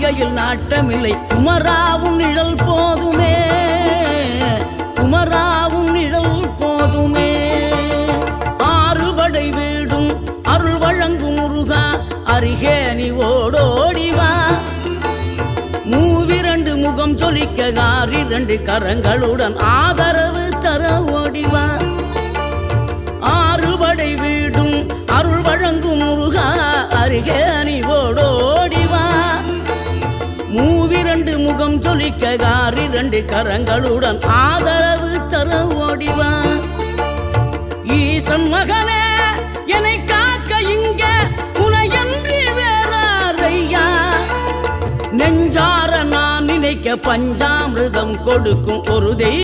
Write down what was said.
வாழ்க்கையில் நாட்டமில்லை குமராவும் நிழல் போதுமே குமராவும் நிழல் போதுமே ஆறுபடை வீடும் அருள் வழங்கும் முருகா அருகே நீ ஓடோடிவா மூவிரண்டு முகம் சொலிக்க ஆறிரண்டு கரங்களுடன் ஆதரவு தர ஓடிவா ஆறுபடை வீடும் அருள் வழங்கும் முருகா அருகே நீ ஓடோடிவா மூவிரண்டு முகம் சொலிக்க ஆறிரண்டு கரங்களுடன் ஆதரவு தர ஓடிவா ஈசன் மகனே என்னை காக்க இங்க உனையன்றி வேறாரையா நெஞ்சார நான் நினைக்க பஞ்சாமிர்தம் கொடுக்கும் ஒரு தெய்வம்